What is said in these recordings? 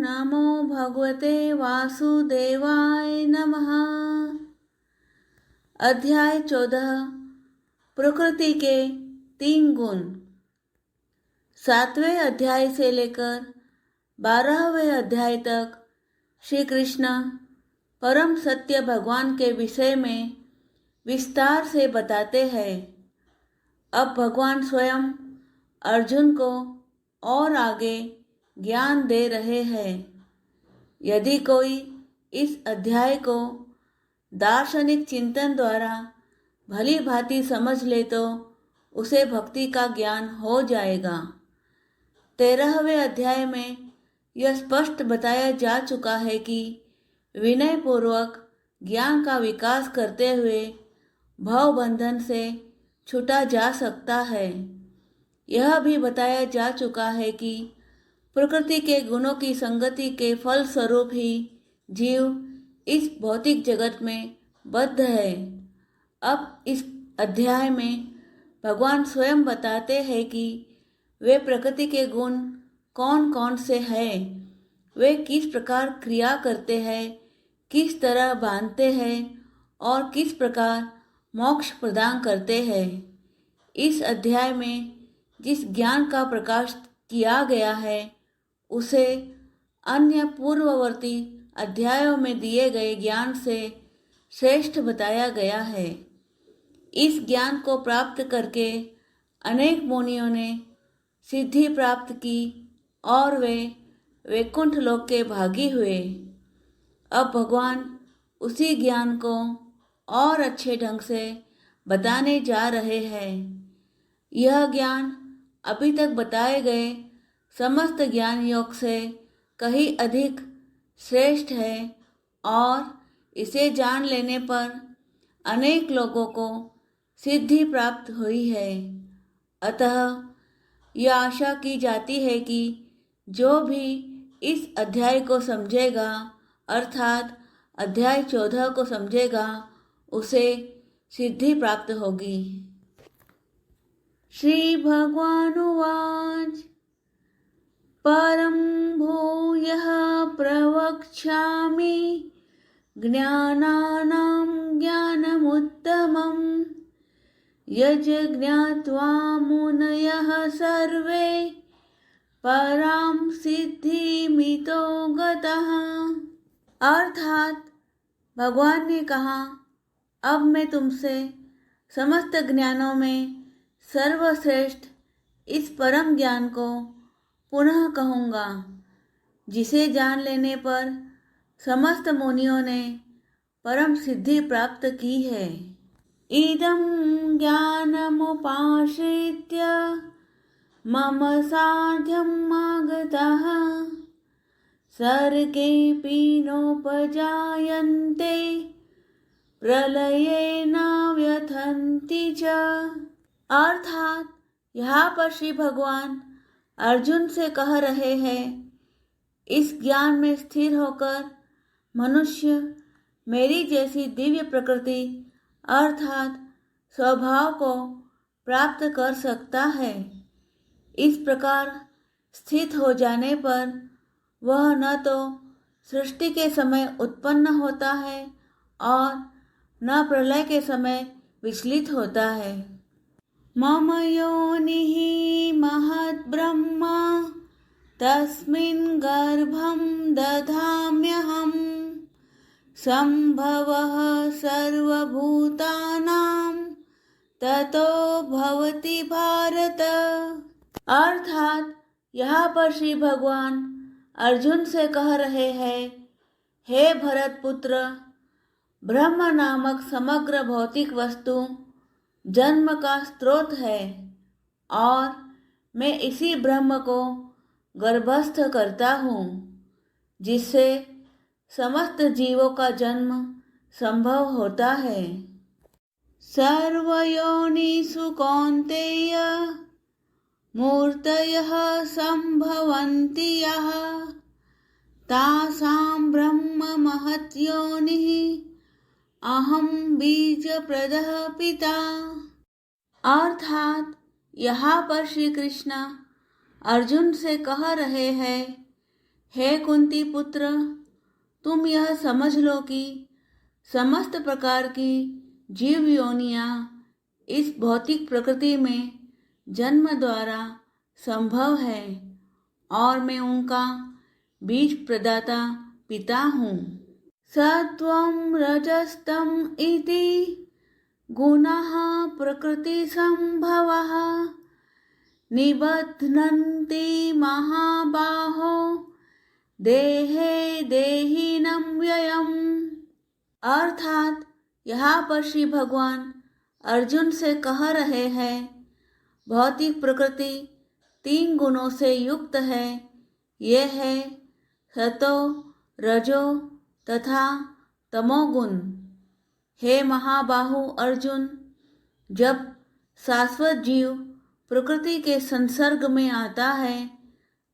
नमो भगवते वासुदेवाय नमः। अध्याय 14 प्रकृति के 3 गुण। 7वें अध्याय से लेकर 12वें अध्याय तक श्री कृष्ण परम सत्य भगवान के विषय में विस्तार से बताते हैं। अब भगवान स्वयं अर्जुन को और आगे ज्ञान दे रहे हैं। यदि कोई इस अध्याय को दार्शनिक चिंतन द्वारा भली भांति समझ ले तो उसे भक्ति का ज्ञान हो जाएगा। 13वें अध्याय में यह स्पष्ट बताया जा चुका है कि विनय पूर्वक ज्ञान का विकास करते हुए भव बंधन से छूटा जा सकता है। यह भी बताया जा चुका है कि प्रकृति के गुणों की संगति के फल स्वरूप ही जीव इस भौतिक जगत में बद्ध है। अब इस अध्याय में भगवान स्वयं बताते हैं कि वे प्रकृति के गुण कौन कौन से हैं, वे किस प्रकार क्रिया करते हैं, किस तरह बांधते हैं और किस प्रकार मोक्ष प्रदान करते हैं। इस अध्याय में जिस ज्ञान का प्रकाश किया गया है उसे अन्य पूर्ववर्ती अध्यायों में दिए गए ज्ञान से श्रेष्ठ बताया गया है। इस ज्ञान को प्राप्त करके अनेक मुनियों ने सिद्धि प्राप्त की और वे वैकुंठ लोक के भागी हुए। अब भगवान उसी ज्ञान को और अच्छे ढंग से बताने जा रहे हैं। यह ज्ञान अभी तक बताए गए समस्त ज्ञान योग से कहीं अधिक श्रेष्ठ है और इसे जान लेने पर अनेक लोगों को सिद्धि प्राप्त हुई है। अतः यह आशा की जाती है कि जो भी इस अध्याय को समझेगा अर्थात अध्याय 14 को समझेगा उसे सिद्धि प्राप्त होगी। श्री भगवानुवाच परं भूयः प्रवक्ष्यामि ज्ञानानां ज्ञानमुत्तमं यज्ज्ञात्वा मुनयः सर्वे परां सिद्धिमितो गतः। अर्थात भगवान ने कहा, अब मैं तुमसे समस्त ज्ञानों में सर्वश्रेष्ठ इस परम ज्ञान को पुनः कहूँगा, जिसे जान लेने पर समस्त मुनियों ने परम सिद्धि प्राप्त की है। इदं ज्ञानमुपाश्रित्य मम साध्यम् आगतः सर्गेऽपि नोपजायन्ते प्रलये न व्यथन्ति च। अर्थात यहाँ पर श्री भगवान अर्जुन से कह रहे हैं, इस ज्ञान में स्थिर होकर मनुष्य मेरी जैसी दिव्य प्रकृति अर्थात स्वभाव को प्राप्त कर सकता है। इस प्रकार स्थित हो जाने पर वह न तो सृष्टि के समय उत्पन्न होता है और न प्रलय के समय विचलित होता है। मम योनिः महद्ब्रह्मा तस्मिन् गर्भं दधाम्यहम् सम्भवः सर्वभूतानां ततो भवति भारत। अर्थात यहाँ पर श्री भगवान अर्जुन से कह रहे हैं, हे भरत पुत्र, ब्रह्म नामक समग्र भौतिक वस्तु जन्म का स्रोत है और मैं इसी ब्रह्म को गर्भस्थ करता हूँ, जिससे समस्त जीवों का जन्म संभव होता है। सर्वयोनिषु कौन्तेय मूर्तयः संभवन्ति यः तासां ब्रह्म महद्योनिः अहम बीज प्रदः पिता। अर्थात यहाँ पर श्री कृष्ण अर्जुन से कह रहे हैं, हे कुंती पुत्र, तुम यह समझ लो कि समस्त प्रकार की जीव योनियां इस भौतिक प्रकृति में जन्म द्वारा संभव है और मैं उनका बीज प्रदाता पिता हूँ। सत्वं रजस्तम इति गुणाः प्रकृति संभवः निबध्नन्ति महाबाहो देहे देहिनम व्ययम्। अर्थात यहाँ पर श्री भगवान अर्जुन से कह रहे हैं, भौतिक प्रकृति 3 गुणों से युक्त है। ये है सतो, रजो तथा तमोगुण। हे महाबाहु अर्जुन, जब शाश्वत जीव प्रकृति के संसर्ग में आता है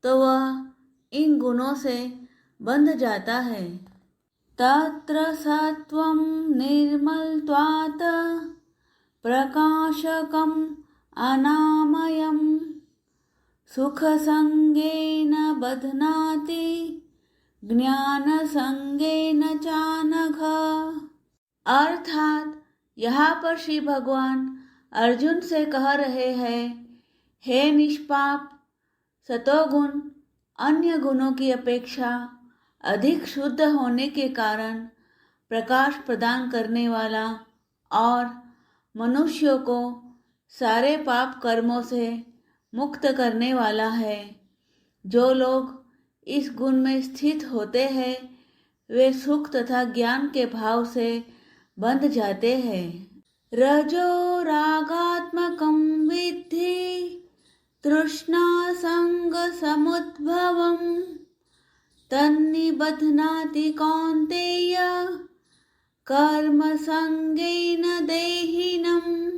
तो वह इन गुणों से बंध जाता है। तत्र सत्वं निर्मलत्वात् प्रकाशकम् अनामयम् सुखसंगेन बध्नाति ज्ञानसंगेन चानघ। अर्थात यहाँ पर श्री भगवान अर्जुन से कह रहे हैं, हे निष्पाप, सतोगुण अन्य गुणों की अपेक्षा अधिक शुद्ध होने के कारण प्रकाश प्रदान करने वाला और मनुष्यों को सारे पाप कर्मों से मुक्त करने वाला है। जो लोग इस गुण में स्थित होते हैं वे सुख तथा ज्ञान के भाव से बंध जाते हैं। रजो रागात्मकं विद्धि तृष्णा संग समुद्भवम् तन्निबध्नाति कौन्तेय कर्म संगेन देहिनम्।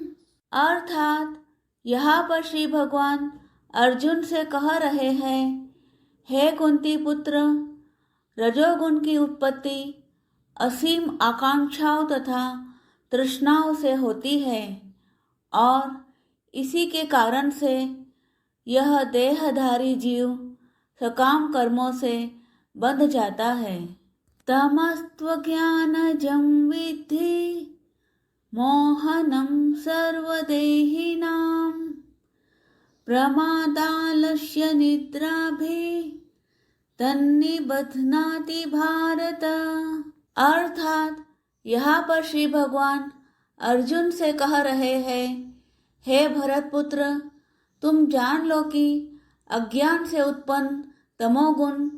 अर्थात यहाँ पर श्री भगवान अर्जुन से कह रहे हैं, हे कुंती पुत्र, रजोगुण की उत्पत्ति असीम आकांक्षाओं तथा तृष्णाओं से होती है और इसी के कारण से यह देहधारी जीव सकाम कर्मों से बंध जाता है। तमस्त्वज्ञानजं विद्धि मोहनं सर्वदेहिनां प्रमादालस्य निद्राभिः तन्निबध्नाति भारत। अर्थात यहाँ पर श्री भगवान अर्जुन से कह रहे हैं, हे भरत पुत्र, तुम जान लो कि अज्ञान से उत्पन्न तमोगुण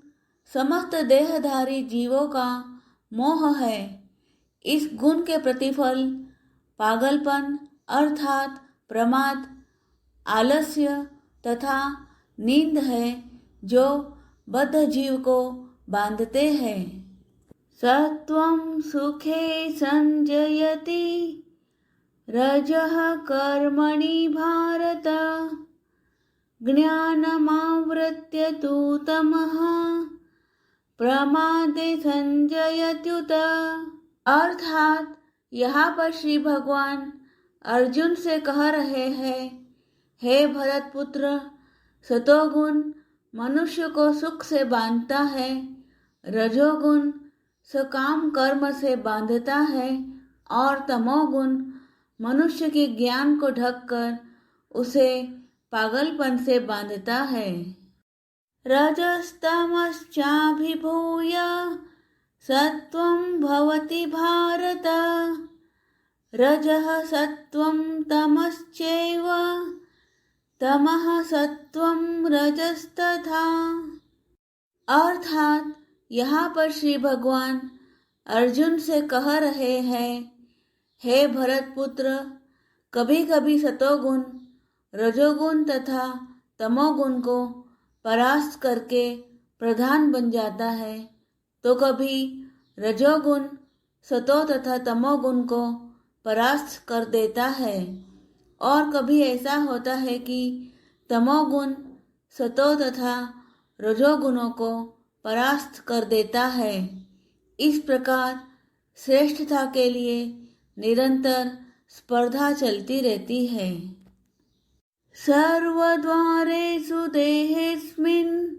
समस्त देहधारी जीवों का मोह है। इस गुण के प्रतिफल पागलपन अर्थात प्रमाद, आलस्य तथा नींद है जो बद्ध जीव को बांधते हैं। सत्वं सुखे संजयति रजः कर्मणि भारत ज्ञानमावृत्य तु तमः प्रमादे संजयत्युत। अर्थात यहाँ पर श्री भगवान अर्जुन से कह रहे हैं, हे भरत पुत्र, सतोगुण मनुष्य को सुख से बांधता है, रजोगुण सकाम कर्म से बांधता है और तमोगुण मनुष्य के ज्ञान को ढककर उसे पागलपन से बांधता है। रजस्तमश्चाभिभूय सत्वं भवति भारत रजः सत्वं तमश्चैव तमः सत्वं रजस्तथा। अर्थात यहाँ पर श्री भगवान अर्जुन से कह रहे हैं, हे भरत पुत्र, कभी कभी सतोगुण रजोगुण तथा तमोगुण को परास्त करके प्रधान बन जाता है, तो कभी रजोगुण सतो तथा तमोगुण को परास्त कर देता है और कभी ऐसा होता है कि तमोगुण सतो तथा रजोगुणों को परास्त कर देता है। इस प्रकार श्रेष्ठता के लिए निरंतर स्पर्धा चलती रहती है। सर्वद्वारेषु देहेऽस्मिन्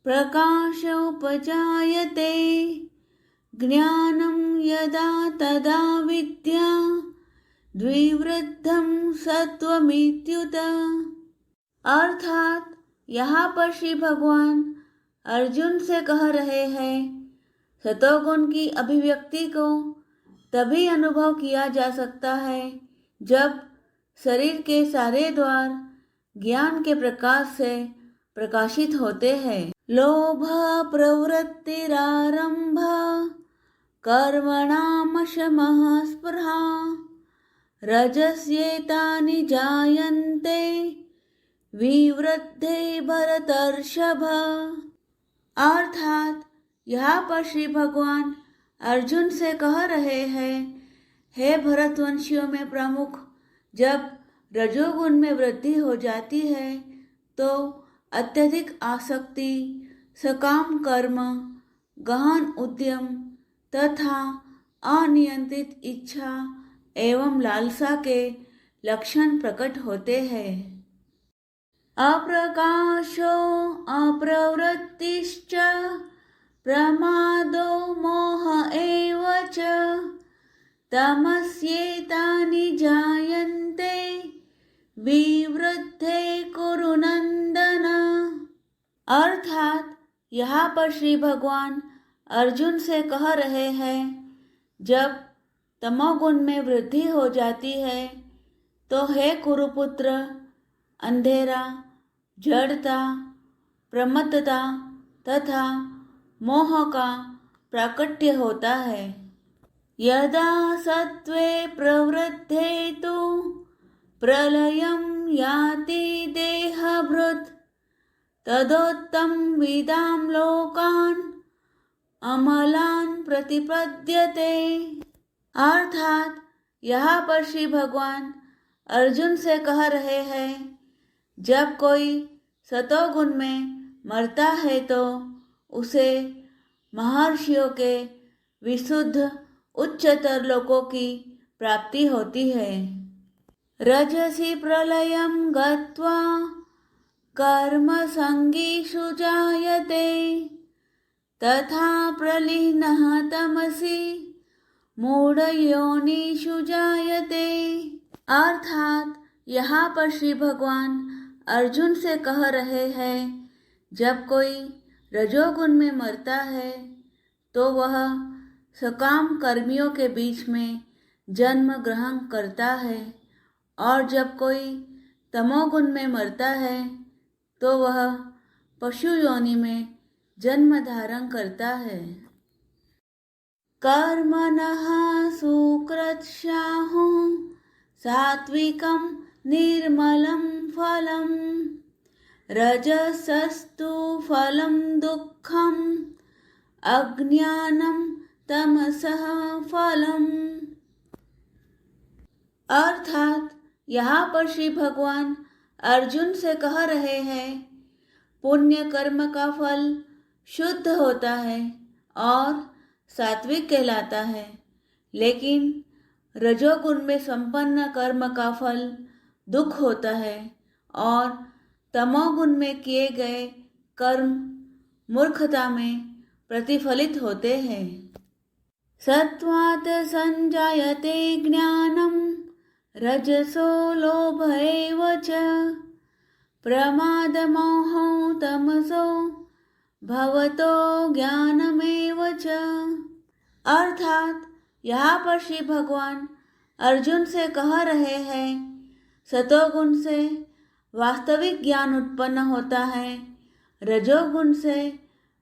प्रकाशोपजायते ज्ञानं यदा तदा विद्या द्विवृद्धं सत्वमित्युत। अर्थात यहाँ पर श्री भगवान अर्जुन से कह रहे हैं, सतोगुण की अभिव्यक्ति को तभी अनुभव किया जा सकता है जब शरीर के सारे द्वार ज्ञान के प्रकाश से प्रकाशित होते हैं। लोभ प्रवृत्तिरारंभ कर्मणामशमः स्पृहा रजस्येतानि जायन्ते विवृद्धे भरतर्षभ। अर्थात यहाँ पर श्री भगवान अर्जुन से कह रहे हैं, हे भरतवंशियों में प्रमुख, जब रजोगुण में वृद्धि हो जाती है तो अत्यधिक आसक्ति, सकाम कर्म, गहन उद्यम तथा अनियंत्रित इच्छा एवं लालसा के लक्षण प्रकट होते हैं। अप्रकाशो अप्रवृत्तिश्च प्रमादो मोह एव च तमस्येतानि जायन्ते विवृद्धे कुरु नंदन। अर्थात यहाँ पर श्री भगवान अर्जुन से कह रहे हैं, जब तमोगुण में वृद्धि हो जाती है तो हे कुरुपुत्र, अंधेरा, जड़ता, प्रमत्तता तथा मोह का प्राकट्य होता है। यदा सत्वे प्रवृद्धे तु प्रलयं याति देहभृत् तदोत्तम विदां लोकान् अमलान् प्रतिपद्यते। अर्थात यहाँ पर श्री भगवान अर्जुन से कह रहे हैं, जब कोई सतोगुण में मरता है तो उसे महर्षियों के विशुद्ध उच्चतर लोकों की प्राप्ति होती है। रजसि प्रलयं गत्वा कर्म संगीषु जायते तथा प्रलीनः तमसि मूढ़योनिषु जायते। अर्थात यहाँ पर श्री भगवान अर्जुन से कह रहे हैं, जब कोई रजोगुण में मरता है तो वह सकाम कर्मियों के बीच में जन्म ग्रहण करता है, और जब कोई तमोगुण में मरता है तो वह पशु योनि में जन्म धारण करता है। कर्मणः सुकृत्स्याहु सात्विकं निर्मलं फलं रजसस्तु फलं दुःखं अज्ञानं तमसः फलम्। अर्थात यहाँ पर श्री भगवान अर्जुन से कह रहे हैं, पुण्य कर्म का फल शुद्ध होता है और सात्विक कहलाता है, लेकिन रजोगुण में संपन्न कर्म का फल दुख होता है और तमोगुण में किए गए कर्म मूर्खता में प्रतिफलित होते हैं। सत्वात् संजायते ज्ञानं रजसो लोभ एव च प्रमादमोहो तमसो भवतो ज्ञानमेव च। अर्थात यहाँ पर श्री भगवान अर्जुन से कह रहे हैं, सतोगुण से वास्तविक ज्ञान उत्पन्न होता है, रजोगुण से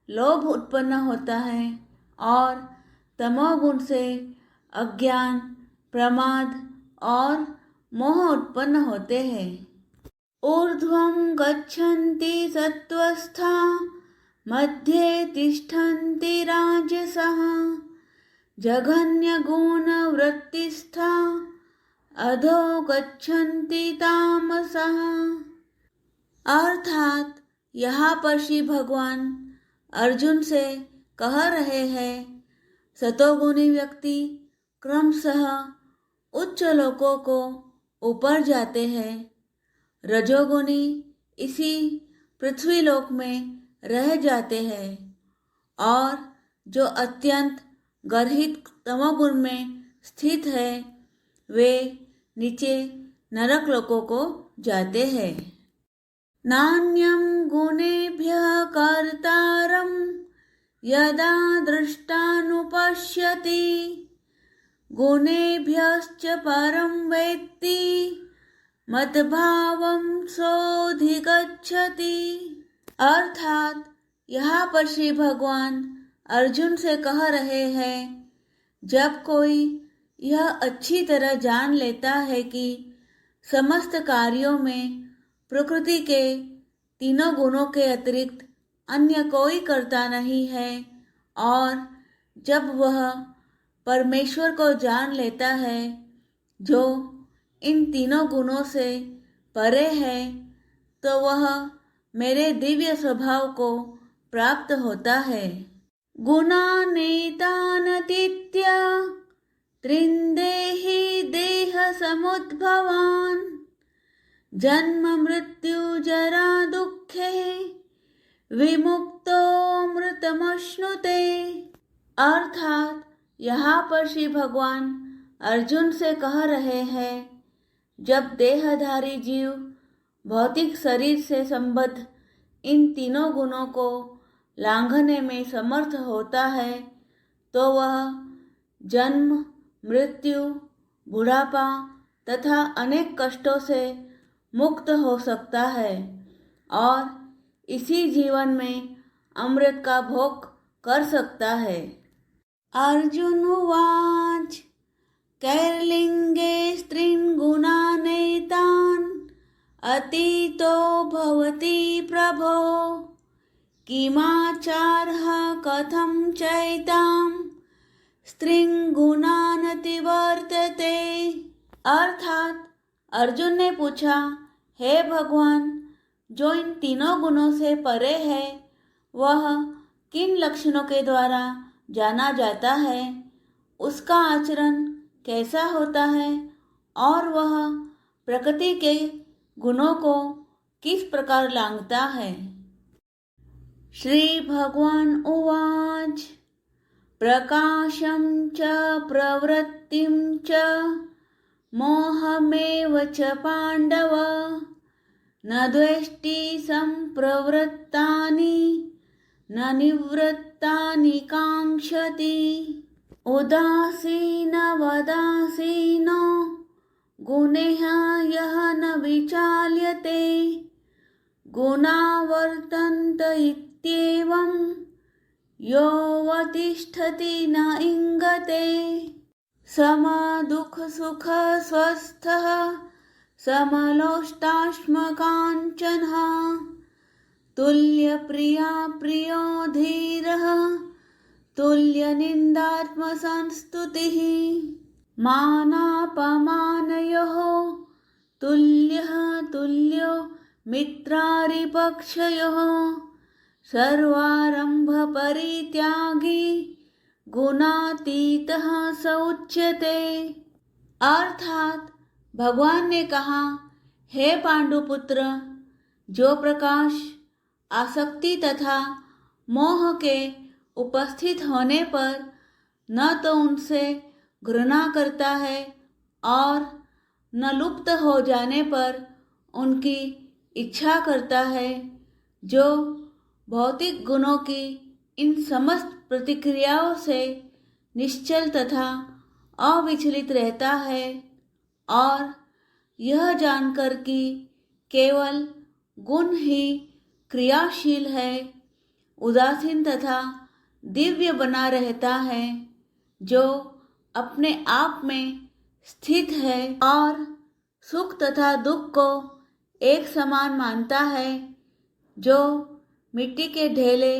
लोभ उत्पन्न होता है और तमोगुण से अज्ञान, प्रमाद और मोह उत्पन्न होते हैं। ऊर्ध्वं गच्छन्ति सत्त्वस्था मध्ये तिष्ठन्ति राजसः जघन्यगुणवृत्तिस्था अधो गच्छन्ति तामसः। अर्थात यहाँ पर श्री भगवान अर्जुन से कह रहे हैं, सतोगुणी व्यक्ति क्रमशः उच्च लोकों को ऊपर जाते हैं, रजोगुणी इसी पृथ्वी लोक में रह जाते हैं और जो अत्यंत गर्हित तमोगुण में स्थित है वे नीचे नरक लोकों को जाते हैं। नान्यं गुणेभ्यः कर्तारं यदा दृष्टानुपश्यति गुणेभ्यश्च परं वेत्ति मद्भावं सोऽधिगच्छति। अर्थात यहाँ पर श्री भगवान अर्जुन से कह रहे हैं, जब कोई यह अच्छी तरह जान लेता है कि समस्त कार्यों में प्रकृति के तीनों गुणों के अतिरिक्त अन्य कोई कर्ता नहीं है और जब वह परमेश्वर को जान लेता है जो इन तीनों गुणों से परे है, तो वह मेरे दिव्य स्वभाव को प्राप्त होता है। गुणानेतानतीत्य त्रिन्देहि देह समुद्भवान् जन्म मृत्यु जरा दुःखे विमुक्तोऽमृतमश्नुते। अर्थात यहाँ पर श्री भगवान अर्जुन से कह रहे हैं, जब देहधारी जीव भौतिक शरीर से संबद्ध इन तीनों गुणों को लांघने में समर्थ होता है तो वह जन्म मृत्यु बुढ़ापा तथा अनेक कष्टों से मुक्त हो सकता है और इसी जीवन में अमृत का भोग कर सकता है। अर्जुन उवाच कैर्लिंगे स्त्रीन् गुणानेतान् अतीतो भवति प्रभो किमाचारः कथं चैतां स्त्रीन् गुणानतिवर्तते। अर्थात अर्जुन ने पूछा, हे भगवान, जो इन तीनों गुणों से परे है वह किन लक्षणों के द्वारा जाना जाता है, उसका आचरण कैसा होता है और वह प्रकृति के गुणों को किस प्रकार लांघता है। श्री भगवान उवाच प्रकाशं च प्रवृत्तिं च मोहमेव च पाण्डव न द्वेष्टि सम्प्रवृत्तानि न निवृत्तानि काङ्क्षति। उदासीनवदासीनो गुणैः यः न विचाल्यते गुणावर्तन्त इत्येवं योऽवतिष्ठति न इङ्गते। समदुःखसुखस्वस्थः समलोष्टाश्मकाञ्चनः तुल्यप्रिया प्रियो धीरः तुल्यनिन्दात्मसंस्तुतिः मानापमानयोः तुल्यः तुल्यो मित्रारिपक्षयोः सर्वारम्भपरित्यागी गुणातीतः स उच्यते। अर्थात भगवान ने कहा, हे पांडुपुत्र, जो प्रकाश आसक्ति तथा मोह के उपस्थित होने पर न तो उनसे घृणा करता है और न लुप्त हो जाने पर उनकी इच्छा करता है, जो भौतिक गुणों की इन समस्त प्रतिक्रियाओं से निश्चल तथा अविचलित रहता है और यह जानकर कि केवल गुण ही क्रियाशील है, उदासीन तथा दिव्य बना रहता है, जो अपने आप में स्थित है और सुख तथा दुख को एक समान मानता है, जो मिट्टी के ढेले,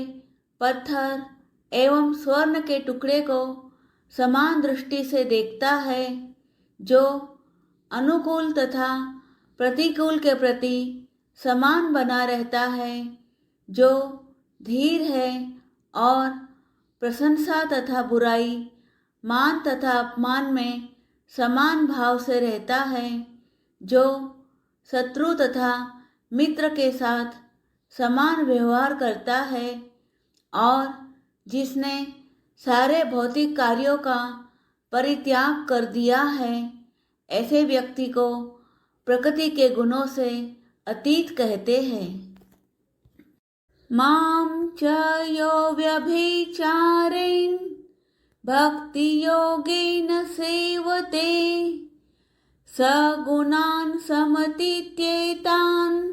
पत्थर एवं स्वर्ण के टुकड़े को समान दृष्टि से देखता है, जो अनुकूल तथा प्रतिकूल के प्रति समान बना रहता है, जो धीर है और प्रशंसा तथा बुराई, मान तथा अपमान में समान भाव से रहता है, जो शत्रु तथा मित्र के साथ समान व्यवहार करता है और जिसने सारे भौतिक कार्यों का परित्याग कर दिया है, ऐसे व्यक्ति को प्रकृति के गुणों से अतीत कहते हैं। मां च यो व्यभिचारेण भक्ति योगेन सेवते सगुणान् समतीत्येतान्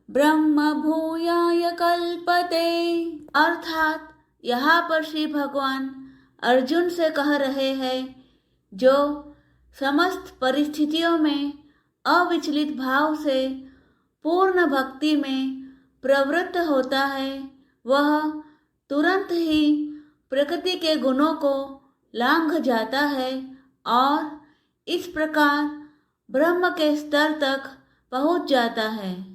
ब्रह्म भूयाय कल्पते। अर्थात यहाँ पर श्री भगवान अर्जुन से कह रहे हैं, जो समस्त परिस्थितियों में अविचलित भाव से पूर्ण भक्ति में प्रवृत्त होता है, वह तुरंत ही प्रकृति के गुणों को लांघ जाता है और इस प्रकार ब्रह्म के स्तर तक पहुंच जाता है।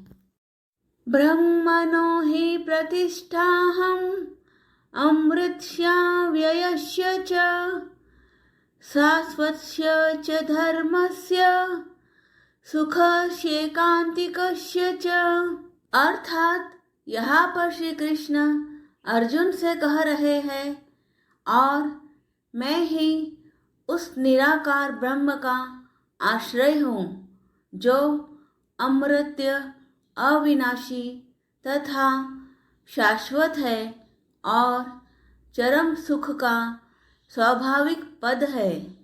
ब्रह्मणो हि प्रतिष्ठाहम् अमृतस्य व्ययस्य च शाश्वतस्य च धर्मस्य सुखस्यैकान्तिकस्य च। अर्थात यहाँ पर श्री कृष्ण अर्जुन से कह रहे हैं, और मैं ही उस निराकार ब्रह्म का आश्रय हूँ, जो अमृत्य, अविनाशी तथा शाश्वत है और चरम सुख का स्वाभाविक पद है।